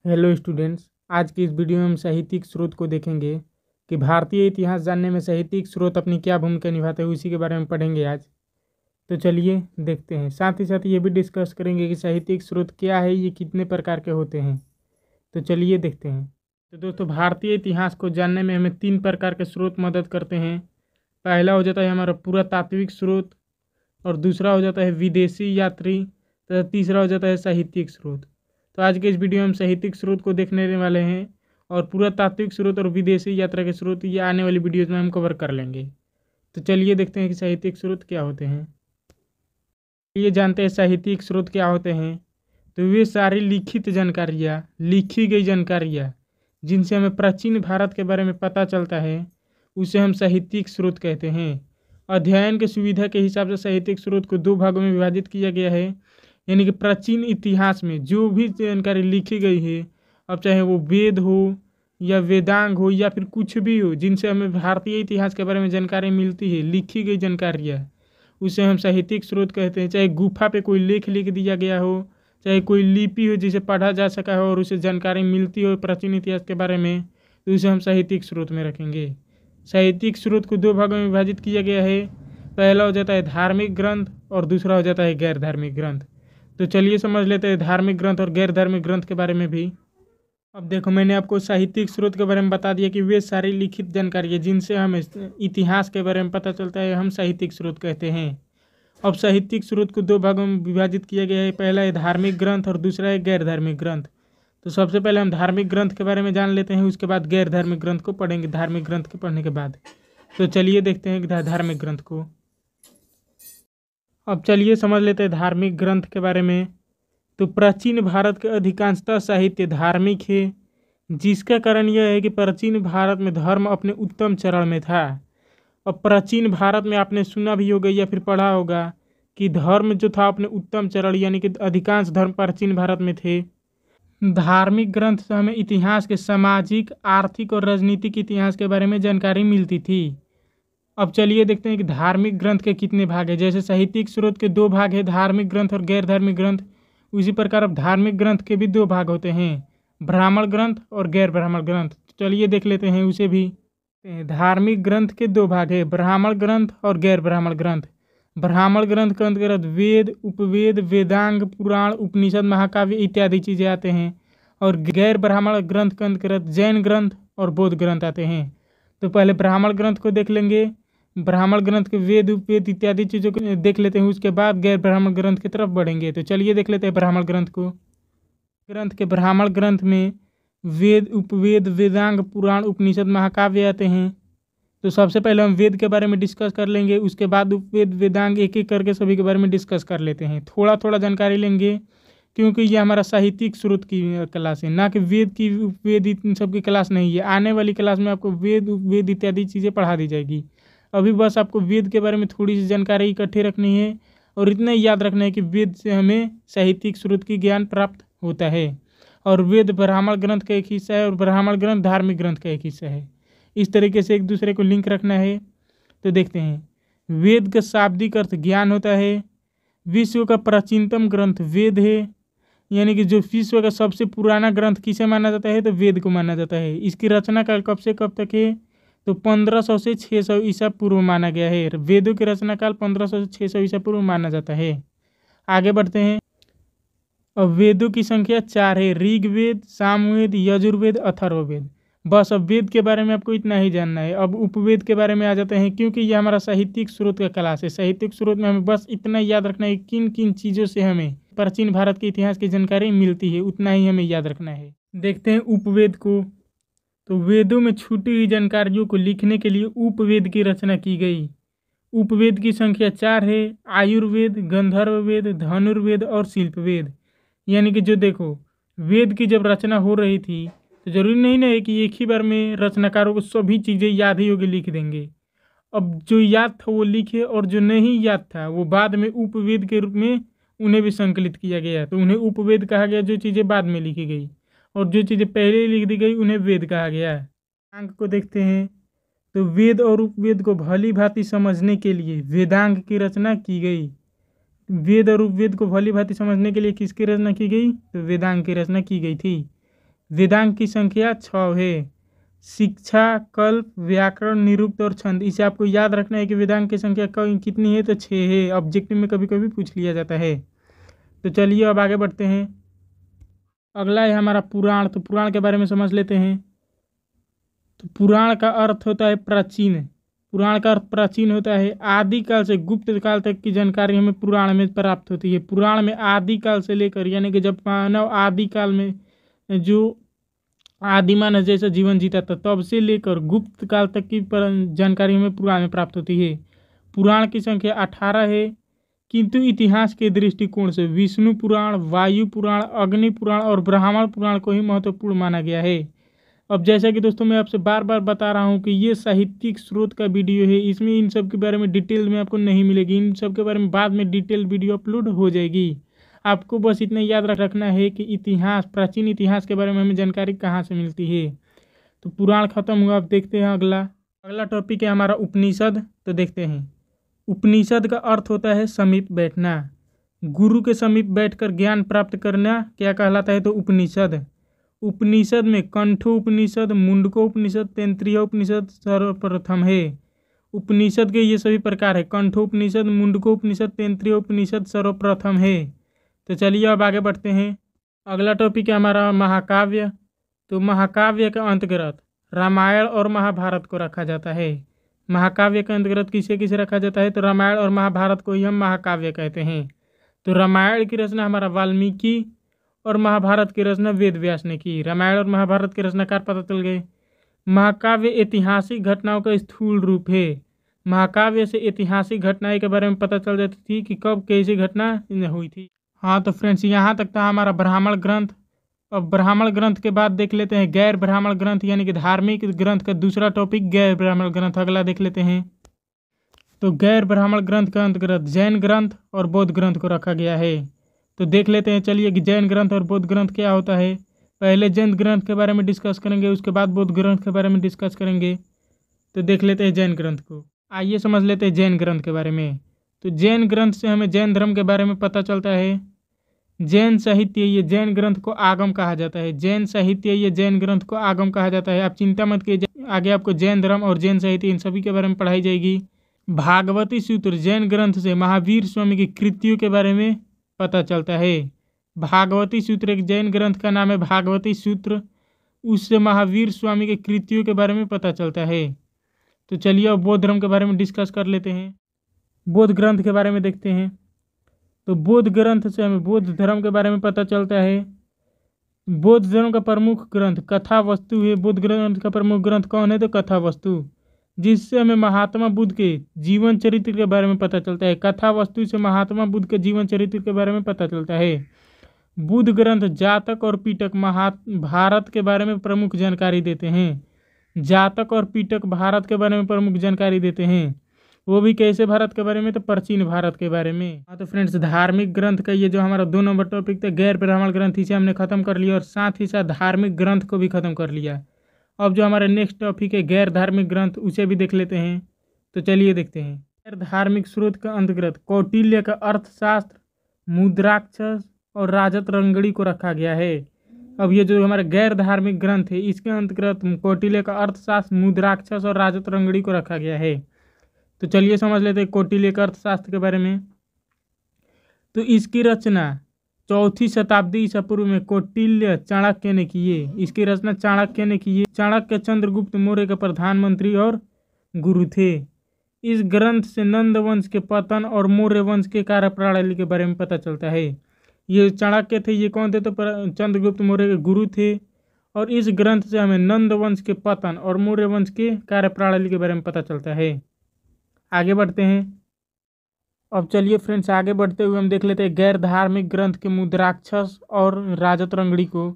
Hello students, आज की इस वीडियो में हम साहित्यिक स्रोत को देखेंगे कि भारतीय इतिहास जानने में साहित्यिक स्रोत अपनी क्या भूमिका निभाते हैं। उसी के बारे में पढ़ेंगे आज। तो चलिए देखते हैं। साथ ही साथ ये भी डिस्कस करेंगे कि साहित्यिक स्रोत क्या है, ये कितने प्रकार के होते हैं। तो चलिए देखते हैं। तो दोस्तों, भारतीय इतिहास को जानने में हमें 3 प्रकार के स्रोत मदद करते हैं। पहला हो जाता है हमारा पुरातात्विक स्रोत, और दूसरा हो जाता है विदेशी यात्री, तथा तीसरा हो जाता है साहित्यिक स्रोत। तो आज के इस वीडियो में हम साहित्यिक स्रोत को देखने वाले हैं, और पुरातात्विक स्रोत और विदेशी यात्रा के स्रोत ये आने वाली वीडियोज में हम कवर कर लेंगे। तो चलिए देखते हैं कि साहित्यिक स्रोत क्या होते हैं। ये जानते हैं साहित्यिक स्रोत क्या होते हैं। तो वे सारी लिखित जानकारियाँ, लिखी गई जानकारियाँ जिनसे हमें प्राचीन भारत के बारे में पता चलता है, उसे हम साहित्यिक स्रोत कहते हैं। अध्ययन की सुविधा के हिसाब से साहित्यिक स्रोत को 2 भागों में विभाजित किया गया है। यानी कि प्राचीन इतिहास में जो भी जानकारी लिखी गई है, अब चाहे वो वेद हो या वेदांग हो या फिर कुछ भी हो, जिनसे हमें भारतीय इतिहास के बारे में जानकारी मिलती है, लिखी गई जानकारियाँ, उसे हम साहित्यिक स्रोत कहते हैं। चाहे गुफा पे कोई लेख लिख दिया गया हो, चाहे कोई लिपि हो जिसे पढ़ा जा सका हो और उसे जानकारी मिलती हो प्राचीन इतिहास के बारे में, तो उसे हम साहित्यिक स्रोत में रखेंगे। साहित्यिक स्रोत को 2 भागों में विभाजित किया गया है। पहला हो जाता है धार्मिक ग्रंथ और दूसरा हो जाता है गैर धार्मिक ग्रंथ। तो चलिए समझ लेते हैं धार्मिक ग्रंथ और गैर धार्मिक ग्रंथ के बारे में भी। अब देखो, मैंने आपको साहित्यिक स्रोत के बारे में बता दिया कि वे सारी लिखित जानकारी है जिनसे हमें इतिहास के बारे में पता चलता है, हम साहित्यिक स्रोत कहते हैं। अब साहित्यिक स्रोत को 2 भागों में विभाजित किया गया है। पहला है धार्मिक ग्रंथ और दूसरा है गैर धार्मिक ग्रंथ। तो सबसे पहले हम धार्मिक ग्रंथ के बारे में जान लेते हैं, उसके बाद गैर धार्मिक ग्रंथ को पढ़ेंगे धार्मिक ग्रंथ के पढ़ने के बाद। तो चलिए देखते हैं धार्मिक ग्रंथ को। अब चलिए समझ लेते हैं धार्मिक ग्रंथ के बारे में। तो प्राचीन भारत का अधिकांशतः साहित्य धार्मिक है, जिसका कारण यह है कि प्राचीन भारत में धर्म अपने उत्तम चरण में था। अब प्राचीन भारत में आपने सुना भी होगा या फिर पढ़ा होगा कि धर्म जो था अपने उत्तम चरण, यानी कि अधिकांश धर्म प्राचीन भारत में थे। धार्मिक ग्रंथ से हमें इतिहास के सामाजिक, आर्थिक और राजनीतिक इतिहास के बारे में जानकारी मिलती थी। अब चलिए देखते हैं कि धार्मिक ग्रंथ के कितने भाग हैं। जैसे साहित्यिक स्रोत के 2 भाग हैं, धार्मिक ग्रंथ और गैर धार्मिक ग्रंथ, उसी प्रकार अब धार्मिक ग्रंथ के भी 2 भाग होते हैं, ब्राह्मण ग्रंथ और गैर ब्राह्मण ग्रंथ। चलिए देख लेते हैं उसे भी। धार्मिक ग्रंथ के 2 भाग हैं, ब्राह्मण ग्रंथ और गैर ब्राह्मण ग्रंथ। ब्राह्मण ग्रंथ के अंतर्गत वेद, उपवेद, वेदांग, पुराण, उपनिषद, महाकाव्य इत्यादि चीज़ें आते हैं। और गैर ब्राह्मण ग्रंथ के अंतर्गत जैन ग्रंथ और बौद्ध ग्रंथ आते हैं। तो पहले ब्राह्मण ग्रंथ को देख लेंगे। ब्राह्मण ग्रंथ के वेद, उपवेद इत्यादि चीज़ों को देख लेते हैं, उसके बाद गैर ब्राह्मण ग्रंथ की तरफ बढ़ेंगे। तो चलिए देख लेते हैं ब्राह्मण ग्रंथ को। ब्राह्मण ग्रंथ में वेद, उपवेद, वेदांग, पुराण, उपनिषद, महाकाव्य आते हैं। तो सबसे पहले हम वेद के बारे में डिस्कस कर लेंगे, उसके बाद उपवेद, वेदांग एक एक करके सभी के बारे में डिस्कस कर लेते हैं। थोड़ा थोड़ा जानकारी लेंगे, क्योंकि ये हमारा साहित्यिक स्रोत की क्लास है, ना कि वेद की, उपवेद इन सब की क्लास नहीं है। आने वाली क्लास में आपको वेद, उपवेद इत्यादि चीज़ें पढ़ा दी जाएगी। अभी बस आपको वेद के बारे में थोड़ी सी जानकारी इकट्ठी रखनी है, और इतना ही याद रखना है कि वेद से हमें साहित्यिक स्रोत की ज्ञान प्राप्त होता है। और वेद ब्राह्मण ग्रंथ का एक हिस्सा है और ब्राह्मण ग्रंथ धार्मिक ग्रंथ का एक हिस्सा है। इस तरीके से एक दूसरे को लिंक रखना है। तो देखते हैं, वेद का शाब्दिक अर्थ ज्ञान होता है। विश्व का प्राचीनतम ग्रंथ वेद है, यानी कि जो विश्व का सबसे पुराना ग्रंथ किसे माना जाता है, तो वेद को माना जाता है। इसकी रचना काल कब से कब तक है, तो 1500 से 600 ईसा पूर्व माना गया है। वेदों की रचना काल 1500 से 600 ईसा पूर्व माना जाता है। आगे बढ़ते हैं। अब वेदों की संख्या 4 है, ऋग्वेद, सामवेद, यजुर्वेद, अथर्ववेद। बस अब वेद के बारे में आपको इतना ही जानना है। अब उपवेद के बारे में आ जाते हैं, क्योंकि ये हमारा साहित्यिक स्रोत का क्लास है। साहित्यिक स्रोत में हमें बस इतना याद रखना है किन किन चीज़ों से हमें प्राचीन भारत के इतिहास की जानकारी मिलती है, उतना ही हमें याद रखना है। देखते हैं उपवेद को। तो वेदों में छूटी हुई जानकारियों को लिखने के लिए उपवेद की रचना की गई। उपवेद की संख्या 4 है, आयुर्वेद, गंधर्ववेद, धनुर्वेद और शिल्पवेद। यानी कि जो देखो, वेद की जब रचना हो रही थी तो जरूरी नहीं ना है कि एक ही बार में रचनाकारों को सभी चीज़ें याद ही होगी लिख देंगे। अब जो याद था वो लिखे, और जो नहीं याद था वो बाद में उपवेद के रूप में उन्हें भी संकलित किया गया। तो उन्हें उपवेद कहा गया जो चीज़ें बाद में लिखी गई, और जो चीज़ें पहले लिख दी गई उन्हें वेद कहा गया। अंक को देखते हैं। तो वेद और उपवेद को भली भांति समझने के लिए वेदांग की रचना की गई। वेद और उपवेद को भली भांति समझने के लिए किसकी रचना की गई, तो वेदांग की रचना की गई थी। वेदांग की संख्या 6 है। शिक्षा, कल्प, व्याकरण, निरुक्त और छंद, इसे आपको याद रखना है कि वेदांग की संख्या कितनी है, तो 6 है। ऑब्जेक्टिव में कभी कभी पूछ लिया जाता है। तो चलिए अब आगे बढ़ते हैं। अगला है हमारा पुराण। तो पुराण के बारे में समझ लेते हैं। तो पुराण का अर्थ होता है प्राचीन। पुराण का अर्थ प्राचीन होता है। आदिकाल से गुप्त काल तक की जानकारी हमें पुराण में प्राप्त होती है। पुराण में आदिकाल से लेकर, यानी कि जब मानव आदिकाल में जो आदिमानव जैसा जीवन जीता था तब से लेकर गुप्त काल तक की जानकारी हमें पुराण में प्राप्त होती है। पुराण की संख्या 18 है, किंतु इतिहास के दृष्टिकोण से विष्णु पुराण, वायु पुराण, अग्नि पुराण और ब्राह्मण पुराण को ही महत्वपूर्ण माना गया है। अब जैसा कि दोस्तों मैं आपसे बार बार बता रहा हूँ कि ये साहित्यिक स्रोत का वीडियो है, इसमें इन सब के बारे में डिटेल में आपको नहीं मिलेगी। इन सब के बारे में बाद में डिटेल वीडियो अपलोड हो जाएगी। आपको बस इतना याद रखना है कि इतिहास, प्राचीन इतिहास के बारे में हमें जानकारी कहाँ से मिलती है। तो पुराण खत्म हुआ। अब देखते हैं अगला टॉपिक है हमारा उपनिषद। तो देखते हैं। उपनिषद का अर्थ होता है समीप बैठना। गुरु के समीप बैठकर ज्ञान प्राप्त करना क्या कहलाता है, तो उपनिषद। उपनिषद में कंठो उपनिषद, मुंडको उपनिषद, तैत्तिरीय उपनिषद सर्वप्रथम है। उपनिषद के ये सभी प्रकार है। कंठो उपनिषद, मुंडको उपनिषद, तैत्तिरीय उपनिषद सर्वप्रथम है। तो चलिए अब आगे बढ़ते हैं। अगला टॉपिक है हमारा महाकाव्य। तो महाकाव्य के अंतर्गत रामायण और महाभारत को रखा जाता है। महाकाव्य के अंतर्गत किसे किसे रखा जाता है, तो रामायण और महाभारत को ही हम महाकाव्य कहते हैं। तो रामायण की रचना हमारा वाल्मीकि और महाभारत की रचना वेद व्यास ने की। रामायण और महाभारत के रचनाकार पता चल गए। महाकाव्य ऐतिहासिक घटनाओं का स्थूल रूप है। महाकाव्य से ऐतिहासिक घटनाएं के बारे में पता चल जाती थी कि कब कैसी घटना हुई थी। हाँ तो फ्रेंड्स, यहाँ तक था हमारा ब्राह्मण ग्रंथ। अब ब्राह्मण ग्रंथ के बाद देख लेते हैं गैर ब्राह्मण ग्रंथ, यानी कि धार्मिक ग्रंथ का दूसरा टॉपिक गैर ब्राह्मण ग्रंथ। अगला देख लेते हैं। तो गैर ब्राह्मण ग्रंथ के अंतर्गत जैन ग्रंथ और बौद्ध ग्रंथ को रखा गया है। तो देख लेते हैं चलिए कि जैन ग्रंथ और बौद्ध ग्रंथ क्या होता है। पहले जैन ग्रंथ के बारे में डिस्कस करेंगे, उसके बाद बौद्ध ग्रंथ के बारे में डिस्कस करेंगे। तो देख लेते हैं जैन ग्रंथ को। आइए समझ लेते हैं जैन ग्रंथ के बारे में। तो जैन ग्रंथ से हमें जैन धर्म के बारे में पता चलता है। जैन साहित्य, ये जैन ग्रंथ को आगम कहा जाता है। जैन साहित्य, ये जैन ग्रंथ को आगम कहा जाता है। आप चिंता मत कीजिए, आगे आपको जैन धर्म और जैन साहित्य इन सभी के बारे में पढ़ाई जाएगी। भागवती सूत्र जैन ग्रंथ से महावीर स्वामी की कृतियों के बारे में पता चलता है। भागवती सूत्र एक जैन ग्रंथ का नाम है, भागवती सूत्र। उससे महावीर स्वामी के कृतियों के बारे में पता चलता है। तो चलिए अब बौद्ध धर्म के बारे में डिस्कस कर लेते हैं। बौद्ध ग्रंथ के बारे में देखते हैं। तो बौद्ध ग्रंथ से हमें बौद्ध धर्म के बारे में पता चलता है। बौद्ध धर्म का प्रमुख ग्रंथ कथा वस्तु है। बौद्ध ग्रंथ का प्रमुख ग्रंथ कौन है, तो कथा वस्तु, जिससे हमें महात्मा बुद्ध के जीवन चरित्र के बारे में पता चलता है। कथा वस्तु से महात्मा बुद्ध के जीवन चरित्र के बारे में पता चलता है। बुद्ध ग्रंथ जातक और पीटक भारत के बारे में प्रमुख जानकारी देते हैं। जातक और पीटक भारत के बारे में प्रमुख जानकारी देते हैं। वो भी कैसे भारत के बारे में, तो प्राचीन भारत के बारे में। हाँ तो फ्रेंड्स, धार्मिक ग्रंथ का ये जो हमारा 2 नंबर टॉपिक था गैर ब्राह्मण ग्रंथ, इसे हमने खत्म कर लिया और साथ ही साथ धार्मिक ग्रंथ को भी खत्म कर लिया। अब जो हमारा नेक्स्ट टॉपिक है गैर धार्मिक ग्रंथ, उसे भी देख लेते हैं। तो चलिए देखते हैं। गैर धार्मिक स्रोत के अंतर्गत कौटिल्य का अर्थशास्त्र, मुद्राक्षस और राजत रंगड़ी को रखा गया है। अब ये जो हमारा गैर धार्मिक ग्रंथ है इसके अंतर्गत कौटिल्य का अर्थशास्त्र, मुद्राक्षस और राजत रंगड़ी को रखा गया है। तो चलिए समझ लेते हैं कौटिल्य का अर्थशास्त्र के बारे में। तो इसकी रचना 4वीं शताब्दी ईसा पूर्व में कौटिल्य चाणक्य ने की है। इसकी रचना चाणक्य ने की है। चाणक्य चंद्रगुप्त मौर्य के प्रधानमंत्री और गुरु थे। इस ग्रंथ से नंद वंश के पतन और मौर्य वंश के कार्यप्रणाली के बारे में पता चलता है। ये चाणक्य थे, ये कौन थे, तो चंद्रगुप्त मौर्य के गुरु थे। और इस ग्रंथ से हमें नंद वंश के पतन और मौर्य वंश के कार्यप्रणाली के बारे में पता चलता है। आगे बढ़ते हैं। अब चलिए फ्रेंड्स, आगे बढ़ते हुए हम देख लेते हैं गैर धार्मिक ग्रंथ के मुद्राक्षस और राजत रंगड़ी को।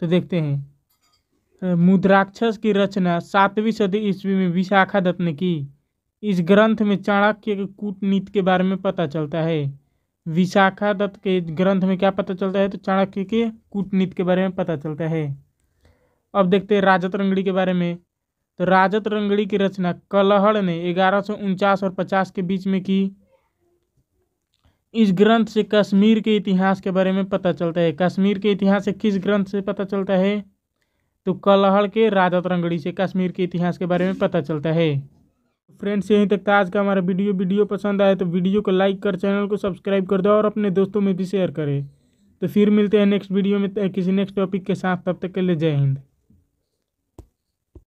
तो देखते हैं। मुद्राक्षस की रचना 7वीं सदी ईस्वी में विशाखा दत्त ने की। इस ग्रंथ में चाणक्य के कूटनीति के बारे में पता चलता है। विशाखा दत्त के ग्रंथ में क्या पता चलता है, तो चाणक्य के कूटनीति के बारे में पता चलता है। अब देखते हैं राजत रंगड़ी के बारे में। तो राजत रंगड़ी की रचना कलहड़ ने 1149 और 50 के बीच में की। इस ग्रंथ से कश्मीर के इतिहास के बारे में पता चलता है। कश्मीर के इतिहास से किस ग्रंथ से पता चलता है, तो कलहड़ के राजत रंगड़ी से कश्मीर के इतिहास के बारे में पता चलता है। फ्रेंड्स, यहीं तक था आज का हमारा वीडियो पसंद आए तो वीडियो को लाइक कर, चैनल को सब्सक्राइब कर दो और अपने दोस्तों में भी शेयर करें। तो फिर मिलते हैं नेक्स्ट वीडियो में किसी नेक्स्ट टॉपिक के साथ। तब तक के लिए जय हिंद।